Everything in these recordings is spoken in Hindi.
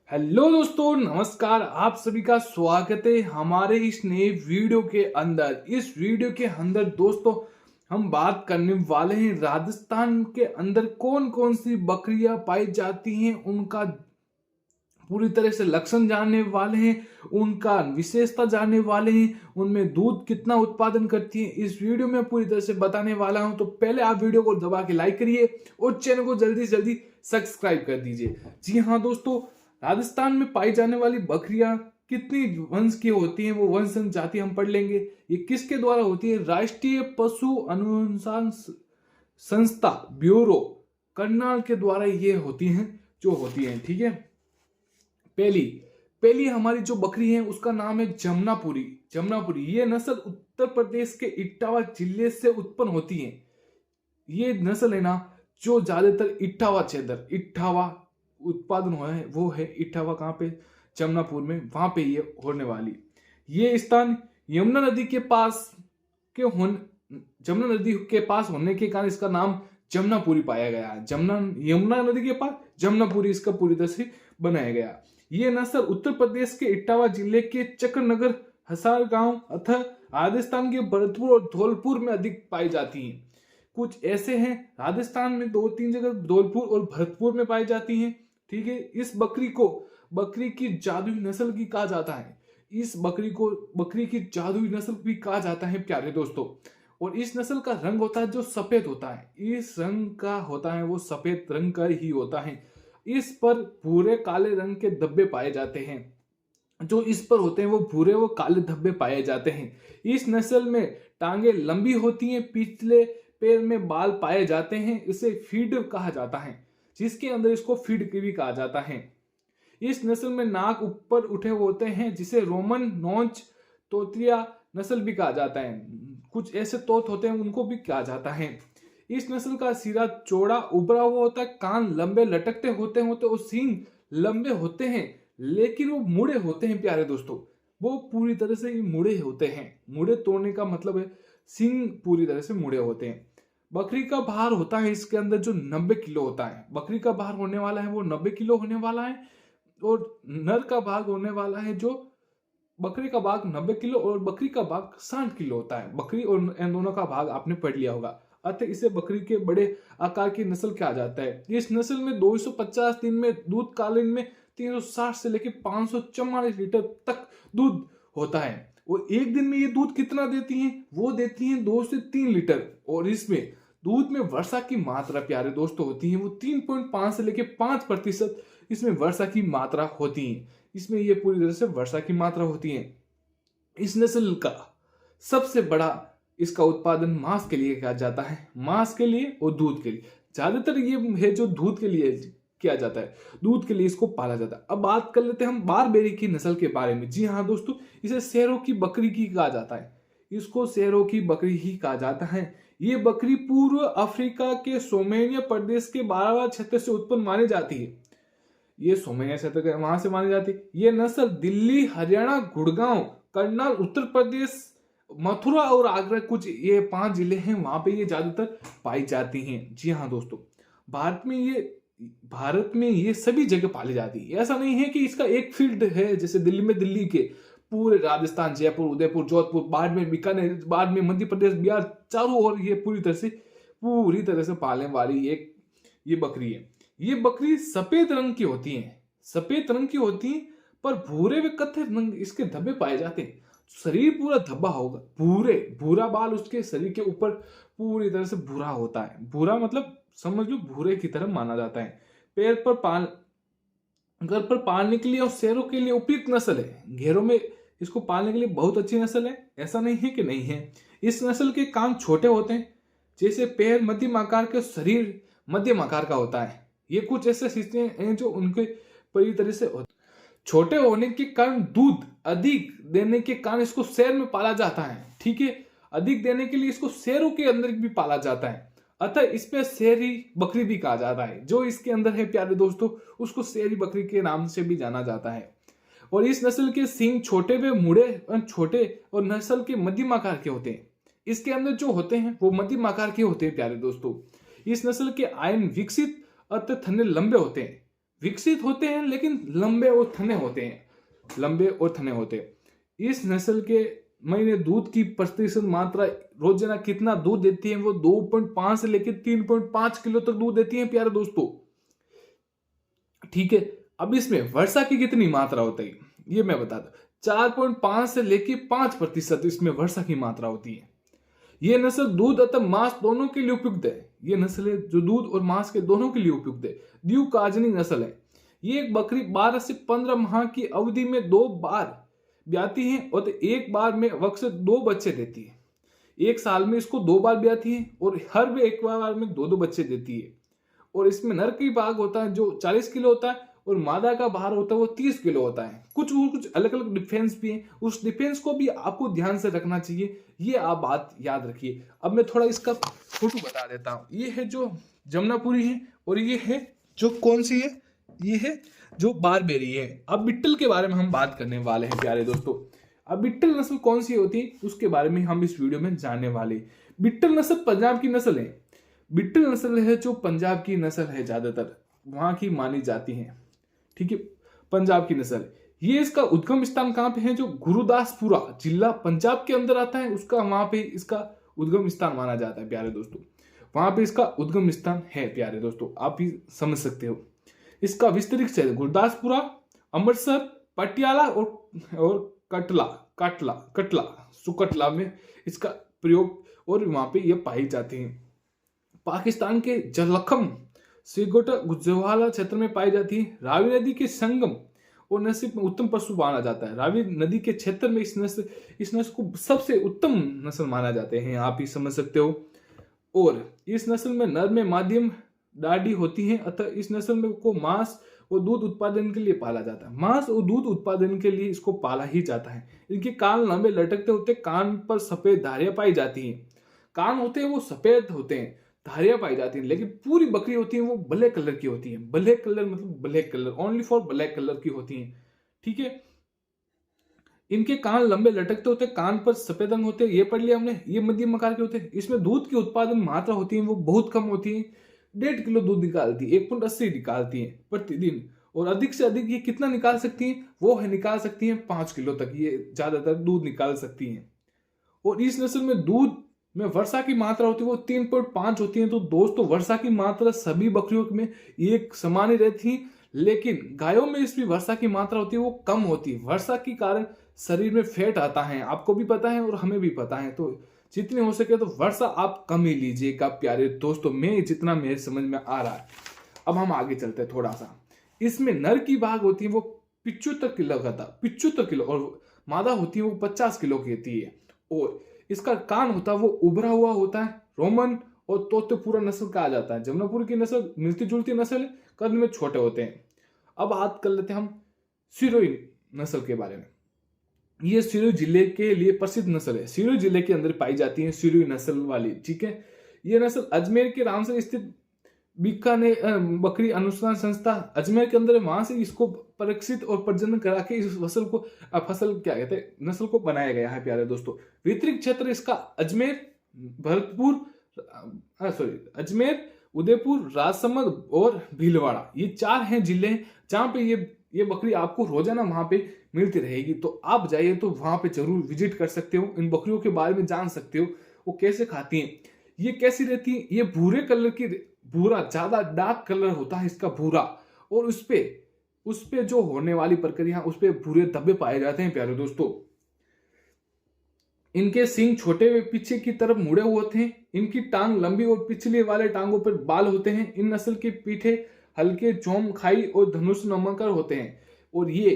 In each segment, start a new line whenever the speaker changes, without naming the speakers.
हेलो दोस्तों, नमस्कार। आप सभी का स्वागत है हमारे इस नए वीडियो के अंदर। इस वीडियो के अंदर दोस्तों हम बात करने वाले हैं राजस्थान के अंदर कौन कौन सी बकरियां पाई जाती हैं, उनका पूरी तरह से लक्षण जानने वाले हैं, उनका विशेषता जानने वाले हैं, उनमें दूध कितना उत्पादन करती है इस वीडियो में पूरी तरह से बताने वाला हूं। तो पहले आप वीडियो को दबा के लाइक करिए और चैनल को जल्दी से जल्दी सब्सक्राइब कर दीजिए। जी हाँ दोस्तों, राजस्थान में पाई जाने वाली बकरियां कितनी वंश की होती हैं, वो वंश जाति हम पढ़ लेंगे। ये किसके द्वारा होती है? राष्ट्रीय पशु अनुसंधान संस्था ब्यूरो करनाल के द्वारा ये होती हैं, ठीक है। पहली पहली हमारी जो बकरी है उसका नाम है जमुनापुरी। ये नस्ल उत्तर प्रदेश के इटावा जिले से उत्पन्न होती है। ये नस्ल है ना जो ज्यादातर इटावा उत्पादन हुआ है, वो है इटावा। कहाँ पे? जमुनापुर में, वहां पे ये होने वाली। ये स्थान यमुना नदी के पास होने के कारण इसका नाम जमुनापुरी पाया गया है। यमुना नदी के पास जमुनापुरी इसका पूरी तरह से बनाया गया। ये नस्ल उत्तर प्रदेश के इटावा जिले के चक्रनगर, हसार गांव अथवा राजस्थान के भरतपुर और धौलपुर में अधिक पाई जाती हैं। कुछ ऐसे हैं, राजस्थान में 2-3 जगह धौलपुर और भरतपुर में पाई जाती हैं, ठीक है। इस बकरी को बकरी की जादुई नस्ल भी कहा जाता है। इस बकरी को बकरी की जादुई नस्ल भी कहा जाता है प्यारे दोस्तों। और इस नस्ल का रंग होता है जो सफेद होता है। इस रंग का होता है वो सफेद रंग का ही होता है। इस पर भूरे काले रंग के धब्बे पाए जाते हैं। जो इस पर होते हैं वो भूरे व काले धब्बे पाए जाते हैं। इस नस्ल में टांगे लंबी होती हैं, पिछले पैर में बाल पाए जाते हैं। इसे फीड कहा जाता है, जिसके अंदर इसको फीड भी कहा जाता है। इस नस्ल में नाक ऊपर उठे होते हैं, जिसे रोमन नॉच तोतिया नस्ल भी कहा जाता है। कुछ ऐसे तोत होते हैं, उनको भी कहा जाता है। इस नस्ल का सिरा चौड़ा उभरा हुआ होता है, कान लंबे लटकते होते और सींग लंबे होते हैं, लेकिन वो मुड़े होते हैं प्यारे दोस्तों। वो पूरी तरह से मुड़े होते हैं। मुड़े तोड़ने का मतलब है सींग पूरी तरह से मुड़े होते हैं। बकरी का भार होता है इसके अंदर जो 90 किलो होता है। बकरी का भार होने वाला है वो 90 किलो होने वाला है। और नर का भाग होने वाला है जो बकरी का भाग 90 किलो और बकरी का भाग 60 किलो होता है। बकरी और इन दोनों का भाग आपने पढ़ लिया होगा। अतः इसे बकरी के बड़े आकार की नस्ल कहा जाता है। इस नस्ल में 250 दिन में दूध कालीन में 360 से लेकर 544 लीटर तक दूध होता है। और एक दिन में ये दूध कितना देती हैं? वो देती हैं 2 से 3 लीटर। और इसमें दूध में वर्षा की मात्रा प्यारे दोस्तों होती है वो 3.5 से लेकर 5% इसमें वर्षा की मात्रा होती है। इसमें ये पूरी तरह से वर्षा की मात्रा होती है। इस नस्ल का सबसे बड़ा इसका उत्पादन मांस के लिए किया जाता है, मांस के लिए और दूध के लिए। ज्यादातर ये है जो दूध के लिए किया जाता है, दूध के लिए इसको पाला जाता है। अब बात कर लेते हैं हम बारबेरी की नस्ल के बारे में। जी हाँ दोस्तों, इसे शेरों की बकरी की कहा जाता है। इसको शेरों की बकरी ही कहा जाता है। ये बकरी पूर्व अफ्रीका के सोमेनिया प्रदेश के बारावा क्षेत्र से उत्पन्न मानी जाती है। ये सोमेनिया क्षेत्र वहां से मानी जाती है। ये नस्ल दिल्ली, हरियाणा, गुड़गांव, करनाल, उत्तर प्रदेश, मथुरा और आगरा, कुछ ये 5 जिले हैं, वहां पे ये ज्यादातर पाई जाती हैं। जी हाँ दोस्तों, भारत में ये सभी जगह पाली जाती है। ऐसा नहीं है कि इसका एक फील्ड है, जैसे दिल्ली में दिल्ली के पूरे राजस्थान, जयपुर, उदयपुर, जोधपुर, बाड़मेर, बीकानेर, बाद में मध्य प्रदेश, बिहार, चारों ओर ये पूरी तरह से पालने वाली एक ये बकरी है। ये बकरी सफेद रंग की होती है, पर भूरे व कत्थे रंग इसके धब्बे पाए जाते हैं। शरीर पूरा धब्बा होगा, भूरा बाल उसके शरीर के ऊपर पूरी तरह से भूरा होता है। भूरा मतलब समझ लो भूरे की तरह माना जाता है। घर पर पालने के लिए और शेरों के लिए उपयुक्त नस्ल है। घेरों में इसको पालने के लिए बहुत अच्छी नस्ल है, ऐसा नहीं है कि नहीं है। इस नस्ल के कान छोटे होते हैं, जैसे पैर मध्यम आकार के, शरीर मध्यम आकार का होता है। ये कुछ ऐसे हिस्से हैं जो उनके पूरी तरह से छोटे होने के कारण दूध अधिक देने के कारण इसको शेर में पाला जाता है, ठीक है। अधिक देने के लिए इसको शेरों के अंदर भी पाला जाता है, अतः इसमें शेरी बकरी भी कहा जाता है। जो इसके अंदर है प्यारे दोस्तों, उसको शेरी बकरी के नाम से भी जाना जाता है। और इस नस्ल के सींग छोटे व मुड़े छोटे और नस्ल के मध्यम आकार के होते हैं। इसके अंदर जो होते हैं वो मध्यम आकार के होते हैं प्यारे दोस्तों। इस नस्ल के आयन विकसित अतः थन्ने लंबे होते हैं। विकसित होते हैं लेकिन लंबे और थने होते हैं, लंबे और थने होते हैं। इस नस्ल के महीने दूध की प्रतिशत मात्रा रोजाना कितना दूध देती है, वो 2.5 से लेकर 3.5 किलो तक दूध देती है प्यारे दोस्तों। ठीक है, अब इसमें वर्षा की कितनी मात्रा होती है ये मैं बता दूं, 4.5 से लेकर 5% इसमें वर्षा की मात्रा होती है। ये नस्ल दूध अथवा मांस दोनों के लिए उपयुक्त है। ये नस्ल है जो दूध और मांस के दोनों के लिए उपयुक्त है। द्विकाजनी नस्ल है। ये एक बकरी 12 से 15 माह की अवधि में 2 बार ब्याती है और एक बार में अक्सर 2 बच्चे देती है। एक साल में इसको 2 बार ब्याती है और हर एक बार में 2-2 बच्चे देती है। और इसमें नर की भाग होता है जो 40 किलो होता है और मादा का भार होता है वो 30 किलो होता है। कुछ अलग अलग डिफेंस भी है, उस डिफेंस को भी आपको ध्यान से रखना चाहिए, ये आप बात याद रखिए। अब मैं थोड़ा इसका फोटो बता देता हूँ। ये है जो जमुनापुरी है और ये है जो कौन सी है, ये है जो बारबेरी है। अब बिट्टल के बारे में हम बात करने वाले हैं प्यारे दोस्तों। अब बिट्टल नस्ल कौन सी होती है उसके बारे में हम इस वीडियो में जानने वाले। बिट्टल नस्ल पंजाब की नस्ल है। बिट्टल नस्ल है जो पंजाब की नस्ल है, ज्यादातर वहां की मानी जाती है। ठीक है, पंजाब की नस्ल। ये इसका उद्गम स्थान कहाँ पे है, जो गुरुदासपुरा जिला पंजाब के अंदर आता है, उसका वहां पे इसका उद्गम स्थान माना जाता है प्यारे दोस्तों। वहां पे इसका उद्गम स्थान है प्यारे दोस्तों, आप भी समझ सकते हो। इसका विस्तृत क्षेत्र गुरदासपुरा, अमृतसर, पटियाला और कटला सुकटला में इसका प्रयोग और वहां पे ये पाई जाती है। पाकिस्तान के जलखम सिगोटा गुजरावाला क्षेत्र में पाई जाती है। रावी नदी के संगम और नस्ल में उत्तम पशु माना जाता है। रावी नदी के क्षेत्र में इस नस्ल को सबसे उत्तम नस्ल माना जाते हैं, आप ही समझ सकते हो। और इस नस्ल में नर में माध्यम दाढ़ी होती है, अतः इस नस्ल में को मांस और दूध उत्पादन के लिए पाला जाता है। मांस और दूध उत्पादन के लिए इसको पाला ही जाता है। इनके कान लंबे लटकते होते, कान पर सफेद धारियां पाई जाती हैं। कान होते हैं वो सफेद होते हैं, धारियां पाई जाती हैं, लेकिन पूरी बकरी होती है वो ब्लैक कलर की होती है। ब्लैक कलर मतलब black colour, only for black colour की होती है। ठीक है, इनके कान लंबे लटकते होते, कान पर सफेद रंग होते, ये पढ़ लिया हमने। ये मध्यम आकार के होते हैं। इसमें दूध की उत्पादन मात्रा होती है वो बहुत कम होती है। 1.5 किलो दूध निकालती है, 1.80 निकालती है प्रतिदिन। और अधिक से अधिक ये कितना निकाल सकती हैं, वो है निकाल सकती हैं 5 किलो तक ये ज्यादातर दूध निकाल सकती हैं। और इस नस्ल में दूध में वर्षा की मात्रा होती है वो 3.5 होती है। तो दोस्तों वर्षा की मात्रा सभी बकरियों में एक समान ही रहती है, लेकिन गायों में इसकी वर्षा की मात्रा होती है वो कम होती है। वर्षा के कारण शरीर में फैट आता है, आपको भी पता है और हमें भी पता है। तो जितने हो सके तो वर्षा आप कम ही लीजिएगा प्यारे दोस्तों, में जितना मेरे समझ में आ रहा है। अब हम आगे चलते हैं थोड़ा सा। इसमें नर की भाग होती है वो 75 किलो का था, 75 किलो, और मादा होती है वो 50 किलो की होती है। और इसका कान होता है वो उभरा हुआ होता है। रोमन और तोतेपुरा नस्ल कहा जाता है। जमुनापुर की नस्ल मिलती जुलती नस्ल है, कद में छोटे होते हैं। अब बात कर लेते हैं हम सिरोही नस्ल के बारे में। ये सिरोही जिले के लिए प्रसिद्ध नस्ल है। सिरोही जिले के अंदर पाई जाती है सिरोही नस्ल वाली। ठीक है, ये नस्ल अजमेर के रामसर स्थित बीकानेर बकरी अनुसंधान संस्था अजमेर के अंदर है, वहां से इसको परीक्षित और प्रजनन करा के इस फसल क्या कहते हैं नस्ल को बनाया गया है प्यारे दोस्तों। वितरित क्षेत्र इसका अजमेर, अजमेर, उदयपुर, राजसमंद और भीलवाड़ा, ये 4 हैं जिले जहां पे ये बकरी आपको रोजाना वहां पे मिलती रहेगी। तो आप जाइए तो वहां पे जरूर विजिट कर सकते हो, इन बकरियों के बारे में जान सकते हो वो कैसे खाती हैं, ये कैसी रहती है। ये भूरे कलर की, भूरा ज्यादा डार्क कलर होता है इसका भूरा, और उस पे जो होने वाली प्रक्रिया उस पे भूरे धब्बे पाए जाते हैं प्यारे दोस्तों। इनके सींग छोटे व पीछे की तरफ मुड़े हुए होते हैं। इनकी टांग लंबी और पिछले वाले टांगों पर बाल होते हैं। इन नस्ल के पीठे हल्के चोम खाई और धनुष नमकर होते हैं। और ये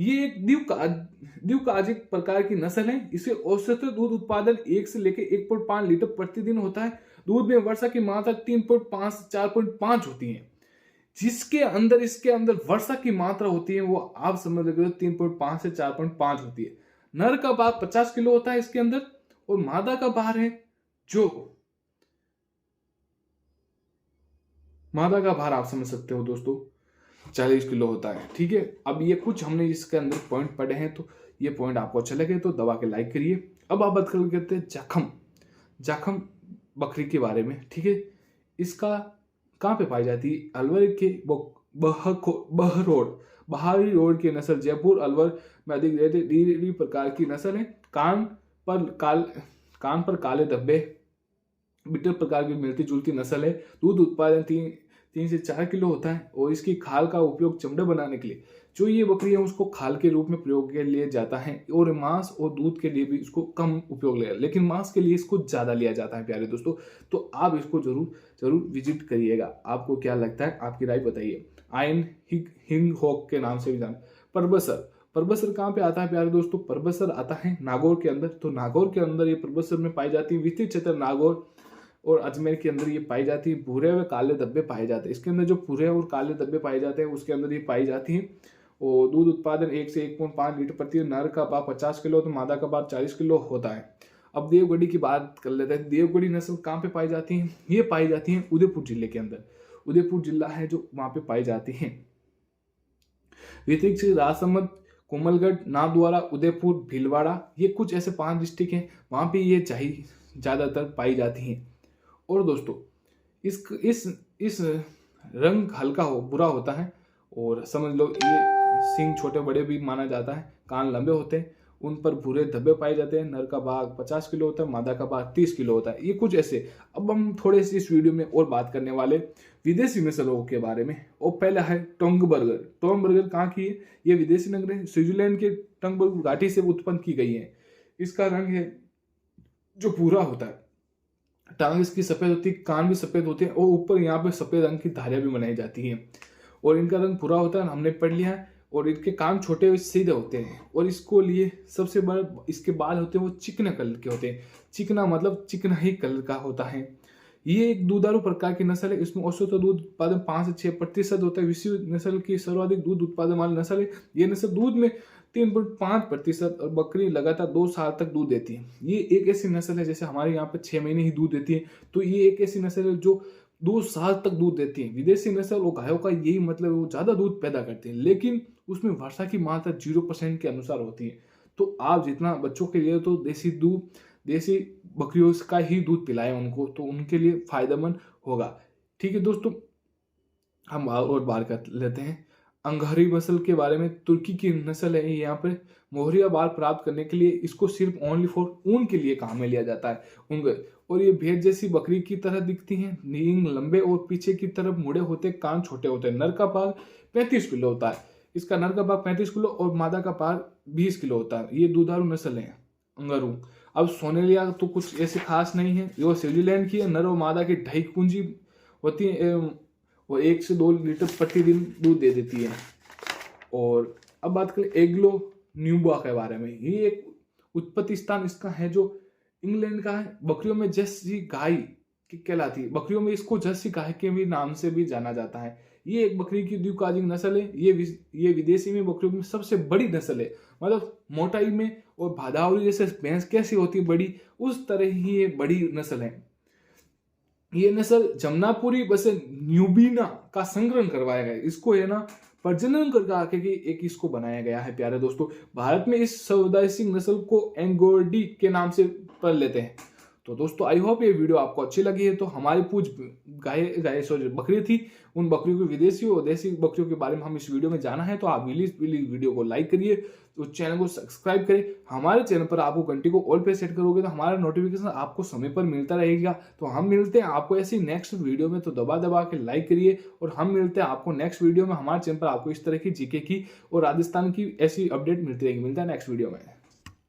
एक द्विकाजिक प्रकार की नस्ल है। इसे औसत दूध उत्पादन 1 से लेकर 1.5 लीटर प्रतिदिन होता है। दूध में वर्षा की मात्रा 3.5 से 4.5 होती है। इसके अंदर वर्षा की मात्रा होती है वो आप समझ रहे हो 3.5 से 4.5 होती है। नर का भार 50 किलो होता है इसके अंदर, और मादा का भार है जो मादा का भार आप समझ सकते हो दोस्तों 40 किलो होता है। ठीक है, अब ये कुछ हमने इसके अंदर पॉइंट पढ़े हैं, तो ये पॉइंट आपको अच्छे लगे तो दबा के लाइक करिए। अब आप बात करते हैं जाखम बकरी के बारे में। ठीक है, इसका कहाँ पे पाई जाती है, अलवर के बहारी रोड की नस्ल जयपुर अलवर में अधिक रहते डी प्रकार की नस्ल है। कान पर काले धब्बे बीटल प्रकार की मिलती जुलती नस्ल है। दूध उत्पादन 3 से 4 किलो होता है और इसकी खाल का उपयोग चमड़े बनाने के लिए जो ये बकरी है उसको खाल के रूप में प्रयोग के लिए जाता है, और मांस और दूध के लिए भी इसको कम उपयोग लिया, लेकिन मांस के लिए इसको ज्यादा लिया जाता है प्यारे दोस्तों। तो आप इसको जरूर विजिट करिएगा। आपको क्या लगता है, आपकी राय बताइए। आयन हिंग हॉक के नाम से भी जाना। परबसर कहाँ पे आता है प्यारे दोस्तों? परबसर आता है नागौर के अंदर। तो नागौर के अंदर ये परबसर में पाई जाती है। वित्तीय क्षेत्र नागौर और अजमेर के अंदर ये पाई जाती है। भूरे व काले धब्बे पाए जाते हैं। इसके अंदर जो भूरे और काले धब्बे पाए जाते हैं उसके अंदर ये पाई जाती है। और दूध उत्पादन 1 से 1.5 लीटर प्रति नर का भाव 50 किलो तो मादा का भाव 40 किलो होता है। अब देवगढ़ी की बात कर लेते हैं। देवगढ़ी नस्ल कहाँ पे पाई जाती है? ये पाई जाती है उदयपुर जिले के अंदर। उदयपुर जिला है जो वहां पे पाई जाती है। वितिक राजसमंद, कोमलगढ़, नाथद्वारा, उदयपुर, भीलवाड़ा, ये कुछ ऐसे 5 डिस्ट्रिक्ट हैं वहां पे ये ज्यादातर पाई जाती हैं। और दोस्तों इस रंग हल्का बुरा होता है, और समझ लो ये सींग छोटे बड़े भी माना जाता है। कान लंबे होते हैं, उन पर भूरे धब्बे पाए जाते हैं। नर का भाग 50 किलो होता है, मादा का भाग 30 किलो होता है। ये कुछ ऐसे। अब हम थोड़े से इस वीडियो में और बात करने वाले विदेशी नस्लों के बारे में। और पहला है टोंगबर्गर। टोंगबर्गर कहाँ की है? ये विदेशी नस्ल है, स्विट्जरलैंड के टोंगबर्ग घाटी से उत्पन्न की गई है। इसका रंग है जो भूरा होता है, टांग इसकी सफेद होती है, कान भी सफेद होते हैं, और ऊपर यहाँ पे सफेद रंग की धारियां भी बनाई जाती हैं। और इनका रंग भूरा होता है, हमने पढ़ लिया है। और इनके कान छोटे सीधे होते हैं, और इसको लिए सबसे बड़ा इसके बाल होते हैं वो चिकने कलर के होते हैं। चिकना मतलब चिकना ही कलर का होता है। ये एक दूधारू प्रकार की नस्ल है। इसमें औसत दूध उत्पादन 5 से 6% होता है। विश्व नस्ल की सर्वाधिक दूध उत्पादन वाली नस्ल है। ये नस्ल दूध में 3.5% और बकरी लगातार 2 साल तक दूध देती है। ये एक ऐसी नस्ल है, जैसे हमारे यहाँ पे 6 महीने ही दूध देती है, तो ये एक ऐसी नस्ल है जो 2 साल तक दूध देती है। विदेशी नस्ल और गायों का यही मतलब है, वो ज्यादा दूध पैदा करती है, लेकिन उसमें वर्षा की मात्रा 0% के अनुसार होती है। तो आप जितना बच्चों के लिए तो देसी बकरियों का ही दूध पिलाएं उनको, तो उनके लिए फायदेमंद होगा। ठीक है दोस्तों, हम और बात कर लेते हैं अंगारी नस्ल के बारे में। तुर्की की नस्ल है। यहाँ पे मोहरिया बाल प्राप्त करने के लिए इसको सिर्फ ओनली फॉर ऊन के लिए काम में लिया जाता है। और ये भेड़ जैसी बकरी की तरह दिखती हैं। नींग लंबे और पीछे की तरफ मुड़े होते, कान छोटे होते हैं। नर का भाग 35 किलो होता है। इसका नर का भाग 35 किलो और मादा का भाग 20 किलो होता है। ये दुधारू नस्ल है अंगारू। अब सोनेलिया तो कुछ ऐसे खास नहीं है। ये स्विट्जरलैंड की है। नर और मादा की ढाई कुंजी होती है, वो 1 से 2 लीटर प्रतिदिन दूध दे देती है। और अब बात करें एग्लो न्यूबा के बारे में। ये एक उत्पत्ति स्थान इसका है जो इंग्लैंड का है। बकरियों में जर्सी गाय की कहलाती है। बकरियों में इसको जर्सी गाय के भी नाम से भी जाना जाता है। ये एक बकरी की द्विकालिक नस्ल है। ये विदेशी में बकरियों में सबसे बड़ी नस्ल है। मतलब मोटाई में और भादावरी जैसे भैंस कैसी होती है बड़ी, उस तरह ही ये बड़ी नस्ल है। ये नस्ल जमनापुरी बसे न्यूबीना का संग्रहण करवाया गया। इसको है ना प्रजनन करके एक इसको बनाया गया है प्यारे दोस्तों। भारत में इस स्वदेशी नस्ल को एंगोर्डी के नाम से पढ़ लेते हैं। तो दोस्तों आई होप ये वीडियो आपको अच्छी लगी है। तो हमारी पूछ बकरी थी, उन बकरियों की विदेशी और देसी बकरियों के बारे में हम इस वीडियो में जाना है। तो आप प्लीज वीडियो को लाइक करिए, तो चैनल को सब्सक्राइब करें। हमारे चैनल पर आपको घंटी को ऑल पे सेट करोगे तो हमारा नोटिफिकेशन आपको समय पर मिलता रहेगा। तो हम मिलते हैं आपको ऐसी नेक्स्ट वीडियो में। तो दबा के लाइक करिए, और हम मिलते हैं आपको नेक्स्ट वीडियो में। हमारे चैनल पर आपको इस तरह की जीके की और राजस्थान की ऐसी अपडेट मिलती रहेगी। मिलता है नेक्स्ट वीडियो में।